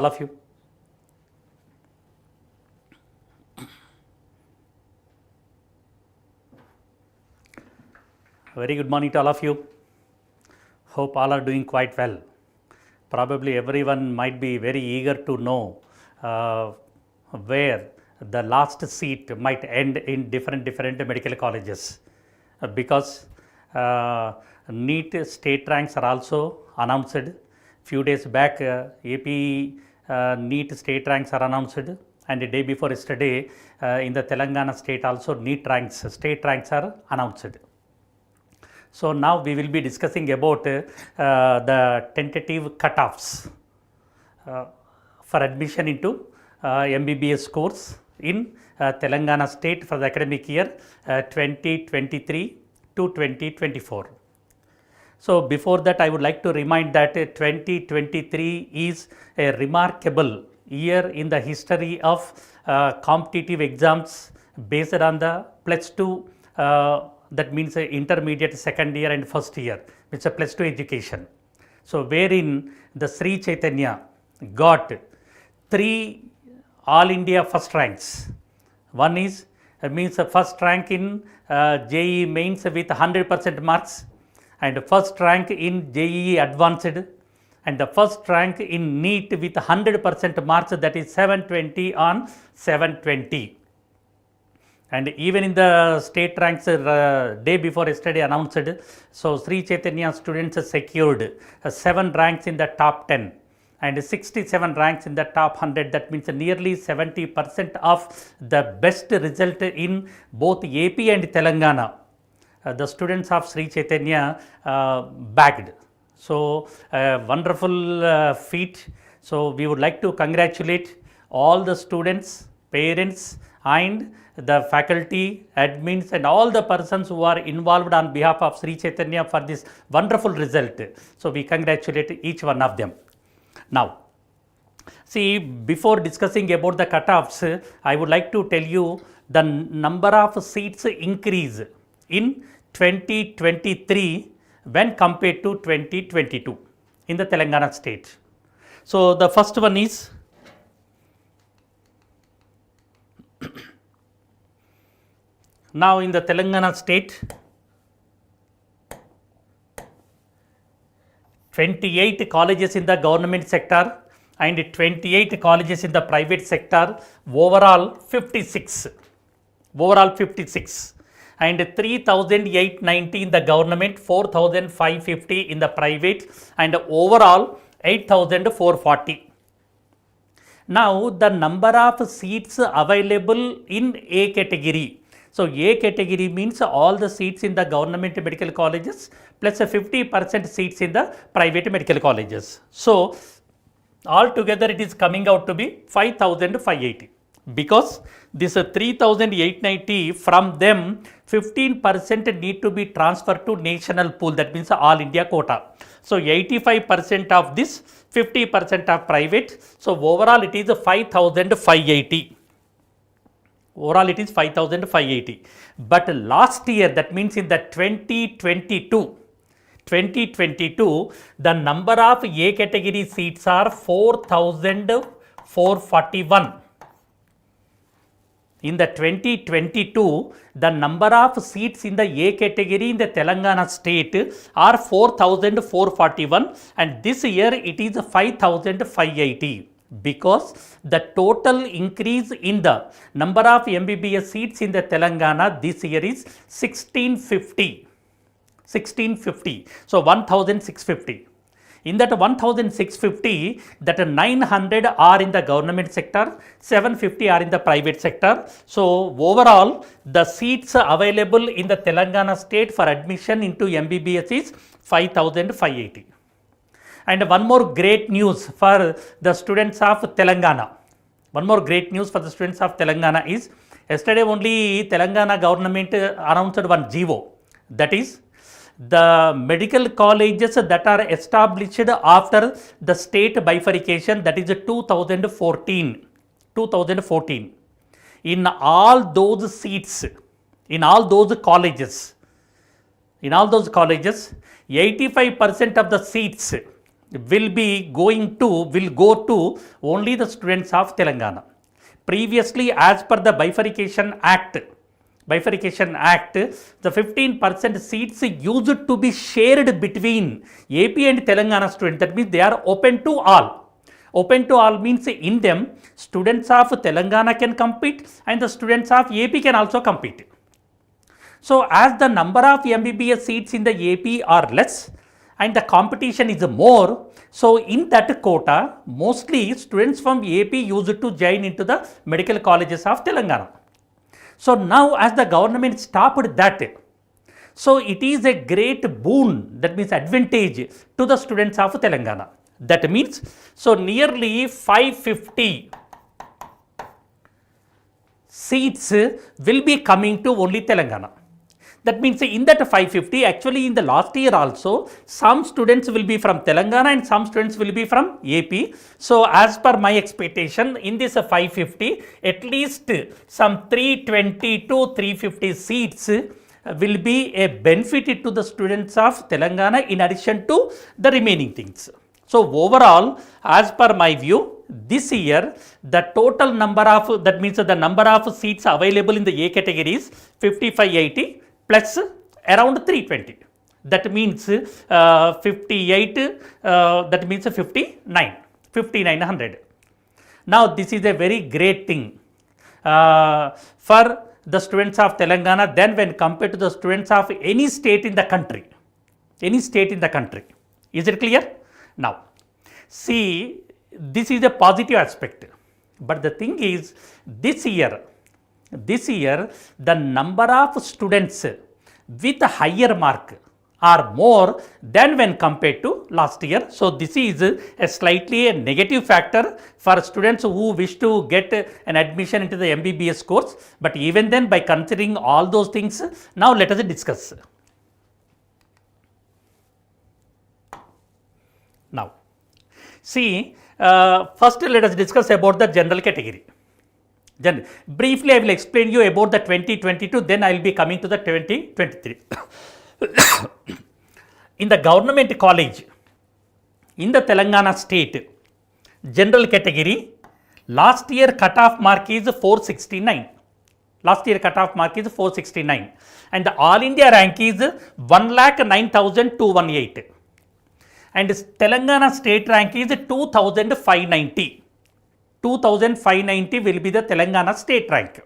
all of you. Very good morning to all of you. Hope all are doing quite well. Probably everyone might be very eager to know where the last seat might end in different medical colleges, because NEET state ranks are also announced. Few days back AP NEET state ranks are announced, and the day before yesterday in the Telangana state also NEET ranks, state ranks are announced. So now we will be discussing about the tentative cutoffs for admission into MBBS course in Telangana state for the academic year 2023 to 2024. So before that, I would like to remind that 2023 is a remarkable year in the history of competitive exams based on the plus 2, that means intermediate second year and first year, which is a plus 2 education. So wherein the Sri Chaitanya got 3 all India first ranks. One is means first rank in JEE Mains with 100% marks, and first rank in JEE Advanced, and the first rank in NEET with 100% marks, that is 720 on 720. And even in the state ranks day before yesterday announced, so Sri Chaitanya students secured 7 ranks in the top 10 and 67 ranks in the top 100. That means nearly 70% of the best result in both AP and Telangana. The students of Sri Chaitanya bagged. So wonderful feat. So we would like to congratulate all the students, parents and the faculty, admins and all the persons who are involved on behalf of Sri Chaitanya for this wonderful result. So we congratulate each one of them. Now, see, before discussing about the cutoffs, I would like to tell you the number of seats increase in 2023 when compared to 2022 in the Telangana state. So the first one is now in the Telangana state, 28 colleges in the government sector and 28 colleges in the private sector, overall 56, and 3,890 in the government, 4,550 in the private, and overall 8,440. Now the number of seats available in A category. So A category means all the seats in the government medical colleges plus 50% seats in the private medical colleges. So altogether it is coming out to be 5,580, because this 3,890, from them 15% need to be transferred to national pool, that means all India quota. So 85% of this, 50% of private. So overall it is 5,580. Overall it is 5,580. But last year, that means in the 2022, the number of A category seats are 4,441. In the 2022, the number of seats in the A category in the Telangana state are 4,441, and this year it is 5,580. Because the total increase in the number of MBBS seats in the Telangana this year is 1650. So 1,650. In that 1,650, that 900 are in the government sector, 750 are in the private sector. So overall, the seats available in the Telangana state for admission into MBBS is 5,580. And one more great news for the students of Telangana. Is yesterday only Telangana government announced one GEO, that is the medical colleges that are established after the state bifurcation, that is 2014. In all those seats, in all those colleges, 85% of the seats will go to only the students of Telangana. Previously, as per the Bifurcation Act, the 15% seats used to be shared between AP and Telangana students. That means they are open to all. Open to all means in them, students of Telangana can compete and the students of AP can also compete. So, as the number of MBBS seats in the AP are less and the competition is more, so in that quota, mostly students from AP used to join into the medical colleges of Telangana. So now as the government stopped that, so it is a great boon, that means advantage to the students of Telangana. That means, so nearly 550 seats will be coming to only Telangana. That means in that 550, actually in the last year also, some students will be from Telangana and some students will be from AP. So as per my expectation, in this 550, at least some 320 to 350 seats will be a benefit to the students of Telangana in addition to the remaining things. So overall, as per my view, this year the total number of, that means the number of seats available in the A category is 5580 plus around 320. That means 58, that means 5900. Now this is a very great thing for the students of Telangana than when compared to the students of any state in the country. Any state in the country. Is it clear? Now, see, this is a positive aspect. But the thing is, this year, the number of students with a higher mark are more than when compared to last year. So this is a slightly a negative factor for students who wish to get an admission into the MBBS course. But even then, by considering all those things, now let us discuss. Now, see, first let us discuss about the general category. Briefly, I will explain you about the 2022, then I will be coming to the 2023. In the government college, in the Telangana state, general category, last year cutoff mark is 469. Last year cutoff mark is 469. And the All India rank is 1,09,218. And Telangana state rank is 2,590. 2,590 will be the Telangana state rank.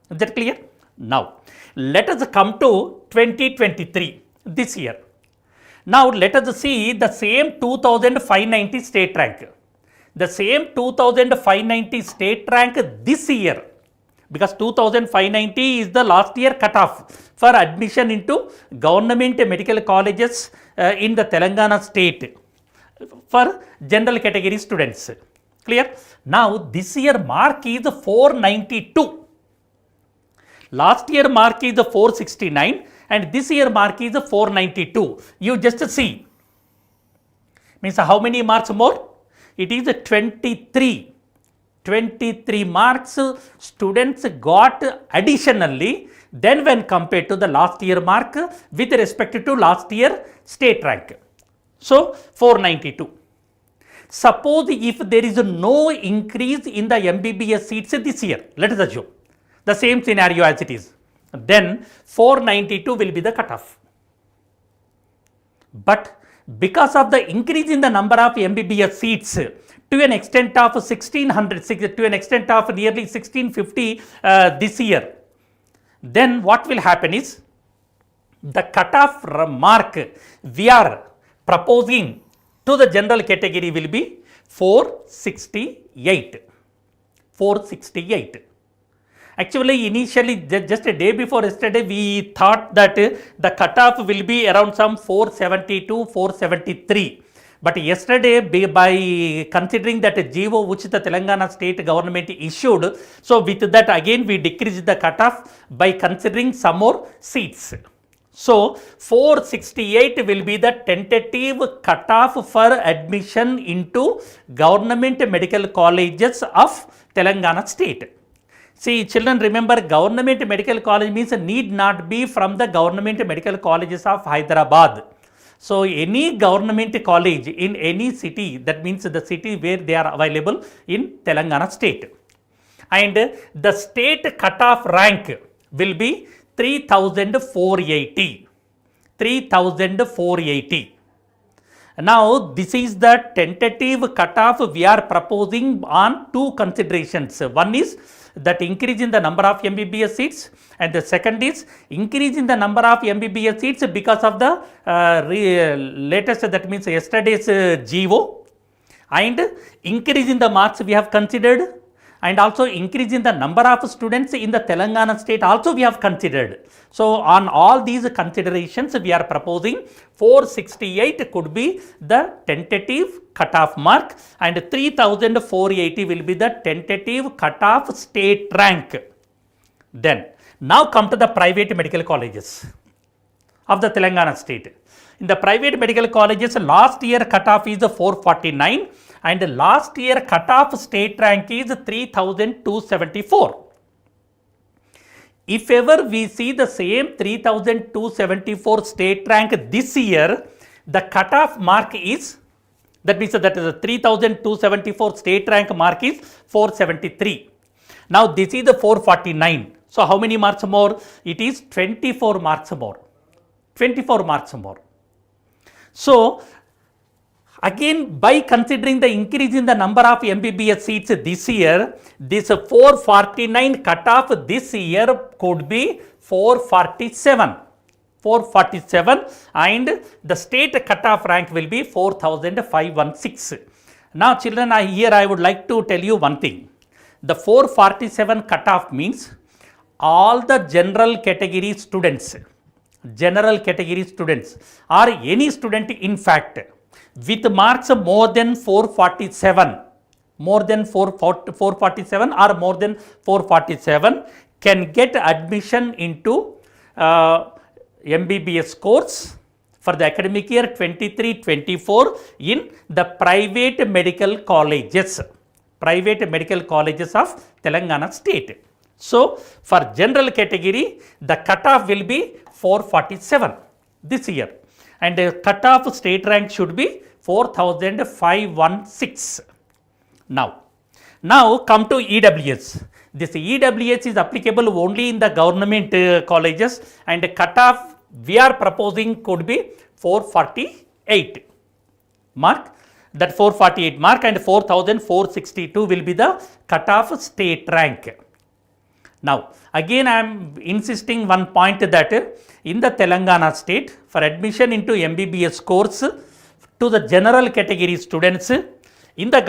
Is that clear? Now, let us come to 2023, this year. Now, let us see the same 2,590 state rank. The same 2,590 state rank this year, because 2,590 is the last year cutoff for admission into government medical colleges in the Telangana state for general category students. Clear? Now, this year mark is 492. Last year mark is 469 and this year mark is 492. You just see. Means how many marks more? It is 23. 23 marks students got additionally then when compared to the last year mark with respect to last year state rank. So, 492. Suppose if there is no increase in the MBBS seats this year, let us assume the same scenario as it is, then 492 will be the cutoff. But because of the increase in the number of MBBS seats to an extent of 1600, to an extent of nearly 1650 this year, then what will happen is the cutoff mark we are proposing to the general category will be 468. 468. Actually, initially, just a day before yesterday, we thought that the cutoff will be around some 472, 473. But yesterday, by considering that GO which the Telangana state government issued, so with that again we decreased the cutoff by considering some more seats. So, 468 will be the tentative cutoff for admission into government medical colleges of Telangana state. See, children, remember, government medical college means need not be from the government medical colleges of Hyderabad. So any government college in any city, that means the city where they are available in Telangana state, and the state cutoff rank will be 3,480. 3,480. Now this is the tentative cutoff we are proposing on two considerations. One is that increase in the number of MBBS seats, and the second is increase in the number of MBBS seats because of the latest, that means yesterday's GO, and increase in the marks we have considered, and also increase in the number of students in the Telangana state also we have considered. So on all these considerations we are proposing 468 could be the tentative cutoff mark, and 3,480 will be the tentative cutoff state rank. Then now come to the private medical colleges of the Telangana state. In the private medical colleges, last year cutoff is 449, and last year cutoff state rank is 3,274. If ever we see the same 3,274 state rank this year, the cutoff mark is, that means that is 3,274 state rank mark is 473. Now this is the 449. So how many marks more? It is 24 marks more. 24 marks more. So again, by considering the increase in the number of MBBS seats this year, this 449 cutoff this year could be 447. 447, and the state cutoff rank will be 4,516. Now children, here I would like to tell you one thing. The 447 cutoff means all the general category students or any student in fact with marks more than 447 or more than 447 can get admission into MBBS course for the academic year 23-24 in the private medical colleges of Telangana state. So for general category the cutoff will be 447 this year, and the cutoff state rank should be 4,516. Now come to EWS. This EWS is applicable only in the government colleges, and the cutoff we are proposing could be 448 mark. That 448 mark and 4,462 will be the cutoff state rank. Now again I am insisting one point that in the Telangana state, for admission into MBBS course to the general category students in the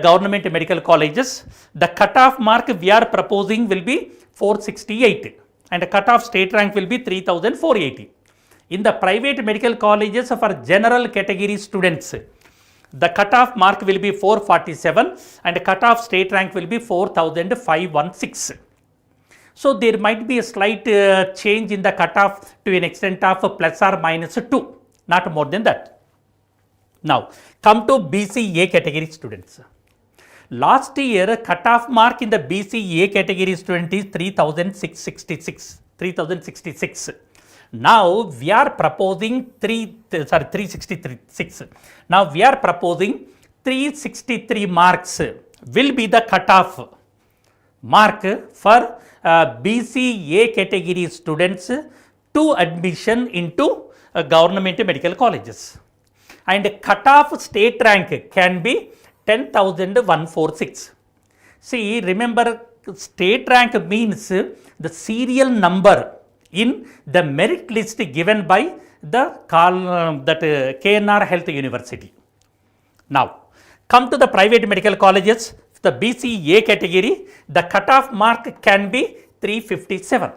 government medical colleges, the cutoff mark we are proposing will be 468, and the cutoff state rank will be 3,480. In the private medical colleges for general category students, the cutoff mark will be 447, and the cutoff state rank will be 4,516. So there might be a slight change in the cutoff to an extent of plus or minus 2, not more than that. Now come to BCA category students. Last year cutoff mark in the BCA category student is 3,666. Now we are proposing 366. Now we are proposing 363 marks will be the cutoff mark for BCA category students to admission into government medical colleges, and cutoff state rank can be 10,146. See, remember, state rank means the serial number in the merit list given by the KNR Health University. Now come to the private medical colleges. The BCA category, the cutoff mark can be 357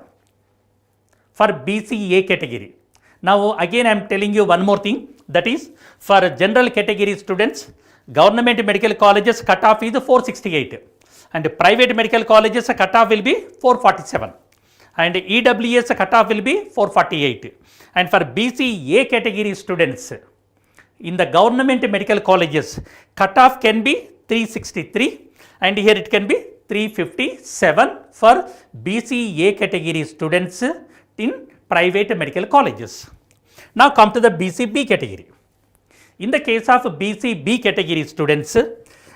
for BCA category. Now again I am telling you one more thing, that is for general category students, government medical colleges cutoff is 468, and private medical colleges cutoff will be 447, and EWS cutoff will be 448, and for BCA category students in the government medical colleges cutoff can be 363, and here it can be 357 for BCA category students in private medical colleges. Now come to the BCB category. In the case of BCB category students,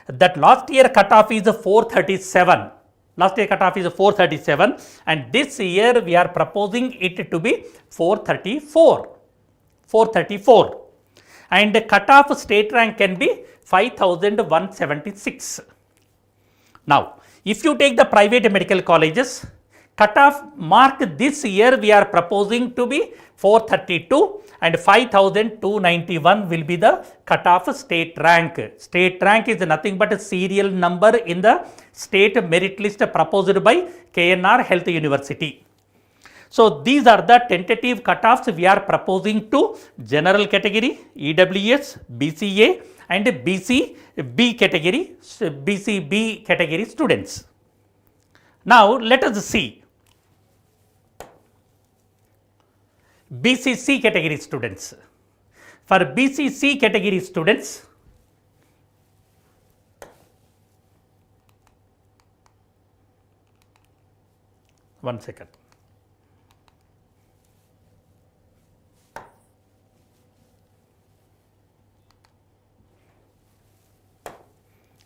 that last year cutoff is 437. Last year cutoff is 437 and this year we are proposing it to be 434. 434. And the cutoff state rank can be 5176. Now, if you take the private medical colleges, cutoff mark this year we are proposing to be 432 and 5291 will be the cutoff state rank. State rank is nothing but a serial number in the state merit list proposed by KNR Health University. So, these are the tentative cutoffs we are proposing to general category, EWS, BCA and BCB category students. Now, let us see BCC category students. For BCC category students, one second.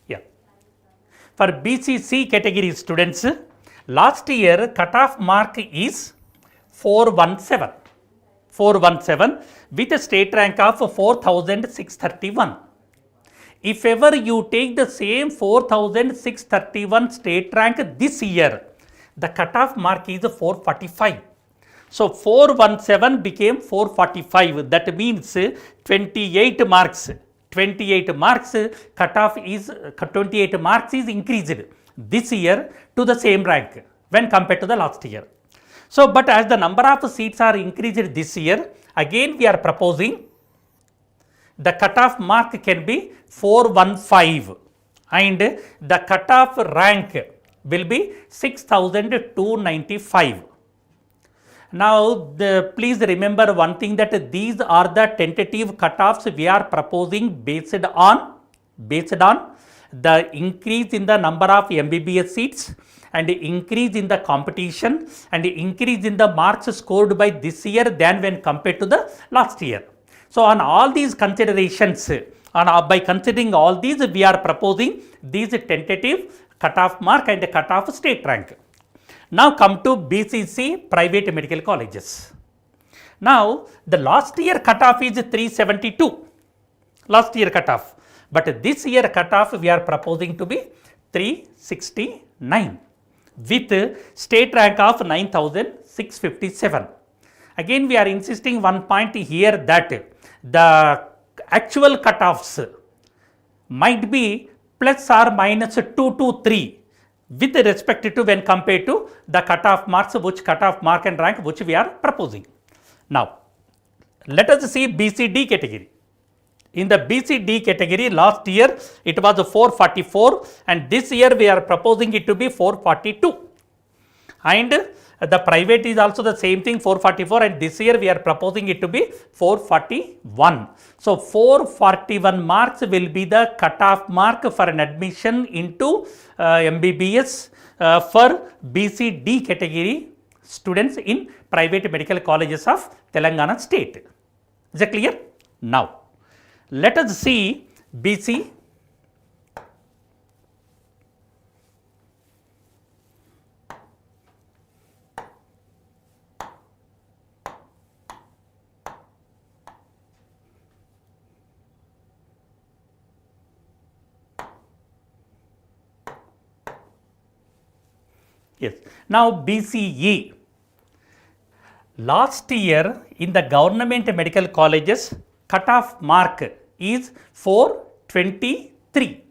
Yeah. For BCC category students, last year cutoff mark is 417. 417 with a state rank of 4631. If ever you take the same 4631 state rank this year, the cutoff mark is 445. So 417 became 445. That means 28 marks. 28 marks cutoff is 28 marks is increased this year to the same rank when compared to the last year. So, but as the number of seats are increased this year, again we are proposing the cutoff mark can be 415 and the cutoff rank will be 6295. Now, please remember one thing, that these are the tentative cutoffs we are proposing based on the increase in the number of MBBS seats and increase in the competition and increase in the marks scored by this year than when compared to the last year. So, on all these considerations, by considering all these, we are proposing these tentative cutoff mark and cutoff state rank. Now, come to BCC private medical colleges. Now, the last year cutoff is 372, last year cutoff, but this year cutoff we are proposing to be 369. With state rank of 9657. Again, we are insisting one point here, that the actual cutoffs might be plus or minus 2 to 3 with respect to when compared to the cutoff marks, which cutoff mark and rank which we are proposing. Now, let us see BCD category. In the BCD category, last year it was 444 and this year we are proposing it to be 442. And the private is also the same thing, 444, and this year we are proposing it to be 441. So, 441 marks will be the cutoff mark for an admission into MBBS for BCD category students in private medical colleges of Telangana state. Is that clear? Now, let us see BC. Yes. Now, BCE. Last year in the government medical colleges, cutoff mark is 423.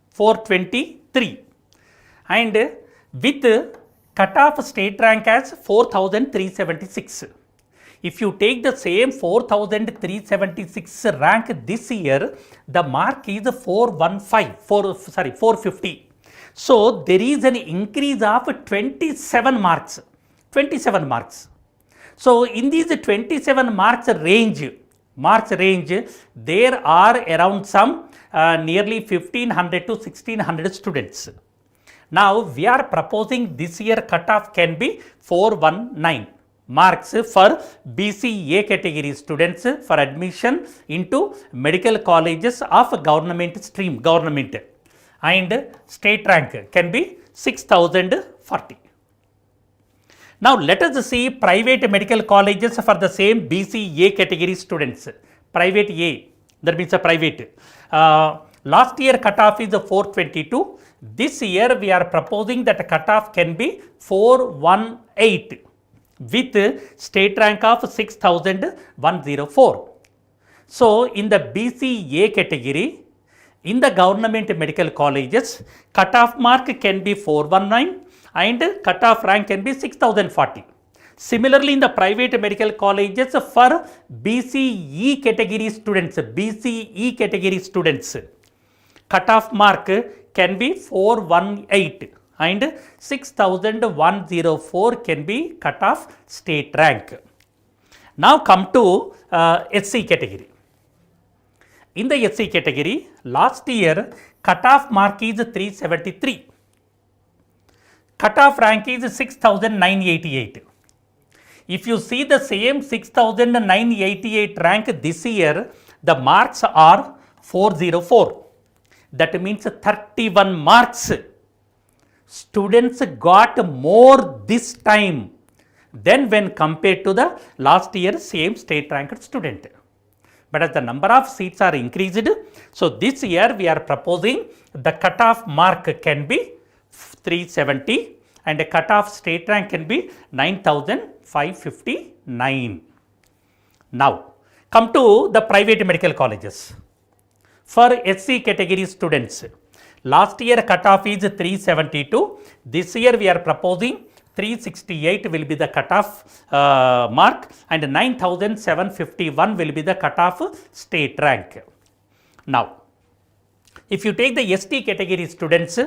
423. And with cutoff state rank as 4376. If you take the same 4376 rank this year, the mark is 450. So, there is an increase of 27 marks. 27 marks. So, in these 27 marks range, there are around some nearly 1500 to 1600 students. Now, we are proposing this year cutoff can be 419. marks for BCA category students for admission into medical colleges of government stream, government, and state rank can be 6040. Now let us see private medical colleges for the same BCA category students. Private A, that means a private. Last year cutoff is 422. This year we are proposing that cutoff can be 418 with state rank of 6104. So in the BCA category, in the government medical colleges, cutoff mark can be 419 and cutoff rank can be 6040. Similarly, in the private medical colleges for BCE category students, cutoff mark can be 418 and 6104 can be cutoff state rank. Now come to SC category. In the SC category, last year cutoff mark is 373. Cutoff rank is 6988. If you see the same 6988 rank this year, the marks are 404. That means 31 marks. Students got more this time than when compared to the last year same state ranked student. But as the number of seats are increased, so this year we are proposing the cutoff mark can be 370 and a cutoff state rank can be 9559. Now come to the private medical colleges. For SC category students, last year cutoff is 372. This year we are proposing 368 will be the cutoff mark and 9751 will be the cutoff state rank. Now, if you take the ST category students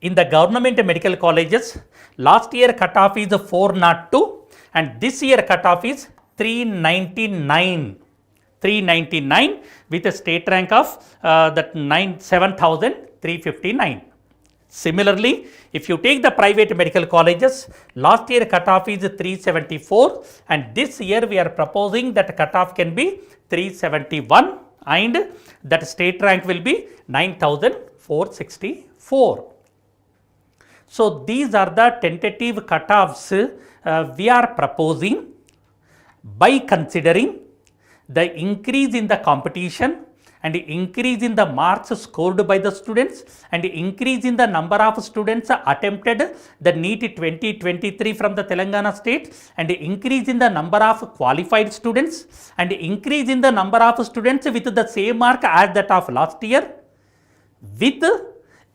in the government medical colleges, last year cutoff is 402 and this year cutoff is 399 with a state rank of 7359. Similarly, if you take the private medical colleges, last year cutoff is 374 and this year we are proposing that cutoff can be 371 and that state rank will be 9464. So these are the tentative cutoffs we are proposing by considering the increase in the competition and increase in the marks scored by the students and increase in the number of students attempted the NEET 2023 from the Telangana state and increase in the number of qualified students and increase in the number of students with the same mark as that of last year with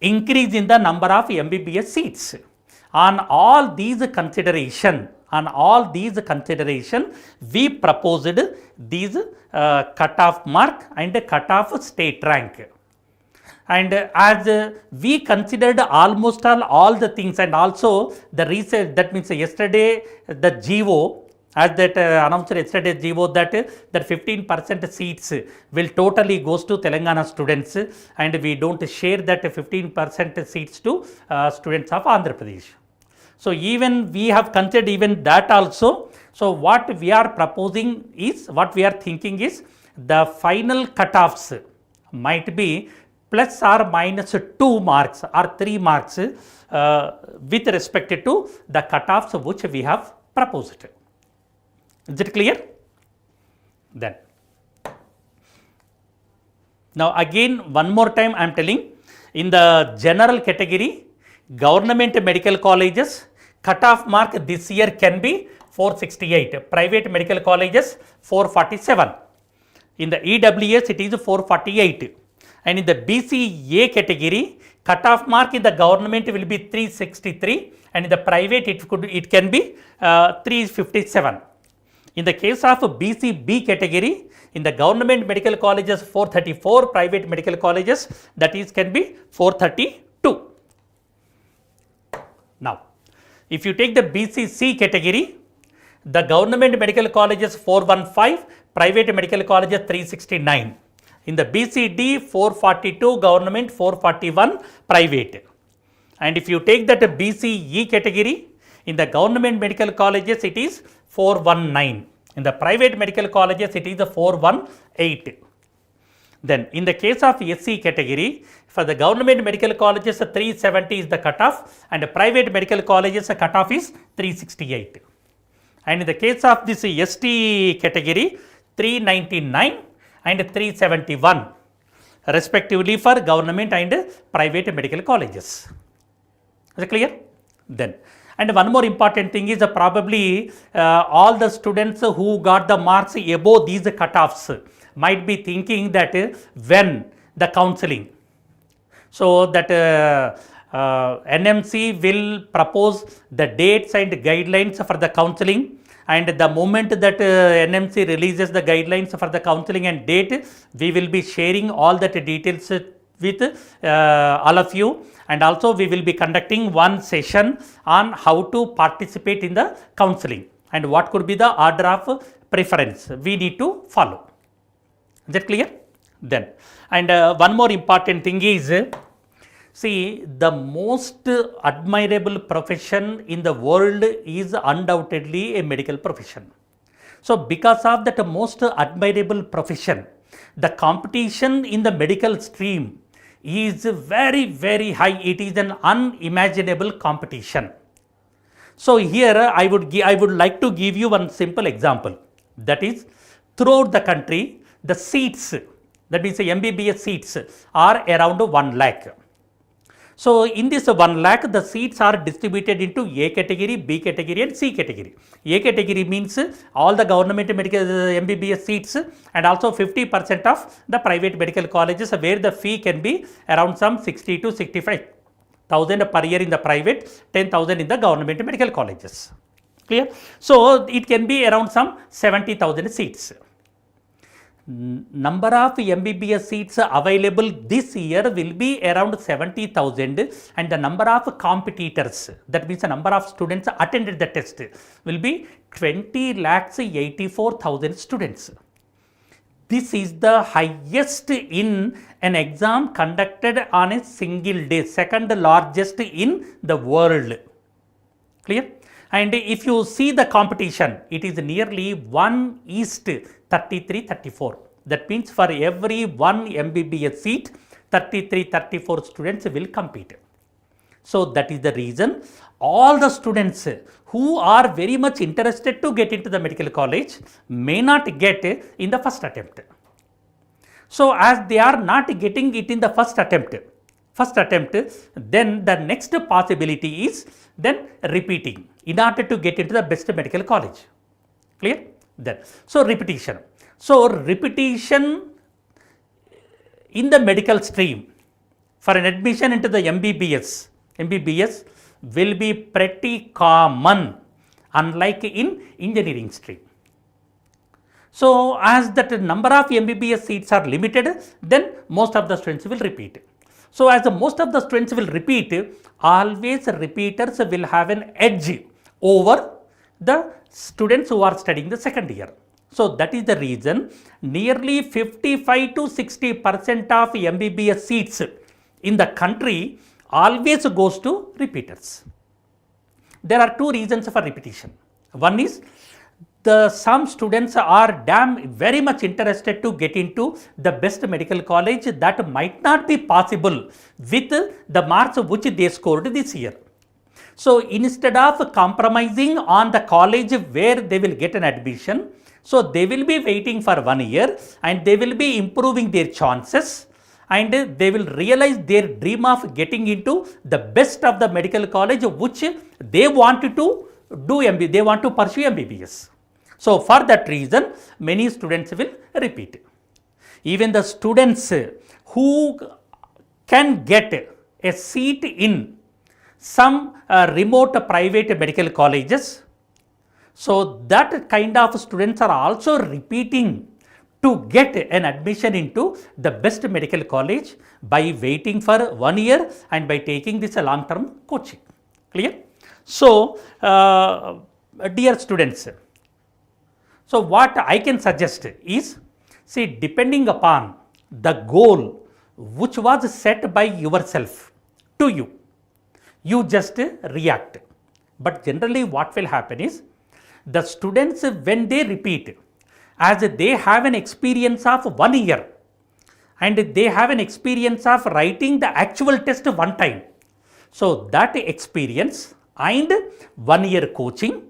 increase in the number of MBBS seats. On all these consideration, we proposed these cutoff mark and cutoff state rank. And as we considered almost all the things and also the research, that means yesterday the GO, as that announced yesterday GO that 15% seats will totally goes to Telangana students and we don't share that 15% seats to students of Andhra Pradesh. So even we have considered even that also. So what we are proposing is, what we are thinking is the final cutoffs might be plus or minus 2 marks or 3 marks with respect to the cutoffs which we have proposed. Is it clear? Then now again one more time I am telling, in the general category, government medical colleges, cutoff mark this year can be 468, private medical colleges 447, in the EWS it is 448 and in the BCA category cutoff mark in the government will be 363 and in the private it can be 357. In the case of BCB category, in the government medical colleges 434, private medical colleges that is can be 432. Now, if you take the BCC category, the government medical colleges 415, private medical colleges 369. In the BCD 442, government 441, private. And if you take that BCE category, In the government medical colleges, it is 419. In the private medical colleges, it is the 418. Then in the case of SC category, for the government medical colleges, 370 is the cutoff, and the private medical colleges, the cutoff is 368. And in the case of this ST category, 399 and 371 respectively for government and private medical colleges. Is it clear? Then, and one more important thing is probably all the students who got the marks above these cutoffs might be thinking that when the counseling, so that NMC will propose the dates and guidelines for the counseling, and the moment that NMC releases the guidelines for the counseling and date, we will be sharing all that details with all of you, and also we will be conducting one session on how to participate in the counseling and what could be the order of preference we need to follow. Is that clear? Then, and one more important thing is, see, the most admirable profession in the world is undoubtedly a medical profession. So, because of that most admirable profession, the competition in the medical stream is very, very high. It is an unimaginable competition. So, here I would like to give you one simple example. That is, throughout the country, the seats, that means the MBBS seats, are around 1 lakh. So, in this 1 lakh, the seats are distributed into A category, B category and C category. A category means all the government medical MBBS seats, and also 50% of the private medical colleges where the fee can be around some 60 to 65,000 per year in the private, 10,000 in the government medical colleges. Clear? So, it can be around some 70,000 seats. Number of MBBS seats available this year will be around 70,000, and the number of competitors, that means the number of students attended the test, will be 20,84,000 students. This is the highest in an exam conducted on a single day, second largest in the world. Clear? And if you see the competition, it is nearly 1:33-34. That means for every one MBBS seat, 33-34 students will compete. So, that is the reason all the students who are very much interested to get into the medical college may not get in the first attempt. So, as they are not getting it in the first attempt, then the next possibility is then repeating in order to get into the best medical college. Clear? Then, so repetition. So, repetition in the medical stream for an admission into the MBBS will be pretty common, unlike in engineering stream. So, as that number of MBBS seats are limited, then most of the students will repeat. So, as most of the students will repeat, always repeaters will have an edge over the students who are studying the second year. So, that is the reason nearly 55 to 60% of MBBS seats in the country always goes to repeaters. There are two reasons for repetition. One is, some students are very much interested to get into the best medical college that might not be possible with the marks which they scored this year. So, instead of compromising on the college where they will get an admission, so they will be waiting for 1 year and they will be improving their chances, and they will realize their dream of getting into the best of the medical college which they want to do they want to pursue MBBS. So, for that reason, many students will repeat. Even the students who can get a seat in some remote private medical colleges, so that kind of students are also repeating to get an admission into the best medical college by waiting for 1 year and by taking this long-term coaching. Clear? So, dear students, so what I can suggest is, see, depending upon the goal which was set by yourself to you, you just react. But generally what will happen is, the students when they repeat, as they have an experience of 1 year and they have an experience of writing the actual test one time. So that experience and 1 year coaching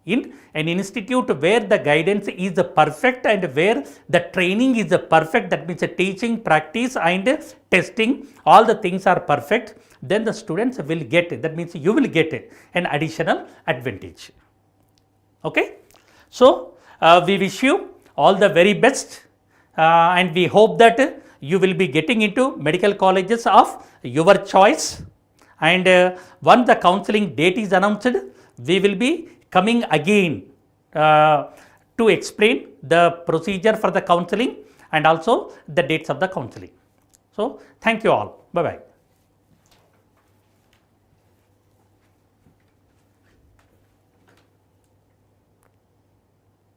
in an institute where the guidance is perfect and where the training is perfect, that means teaching, practice and testing, all the things are perfect, then the students will get, that means you will get an additional advantage. Okay. So, we wish you all the very best and we hope that you will be getting into medical colleges of your choice, and once the counseling date is announced, we will be coming again to explain the procedure for the counseling and also the dates of the counseling. So, thank you all. Bye bye.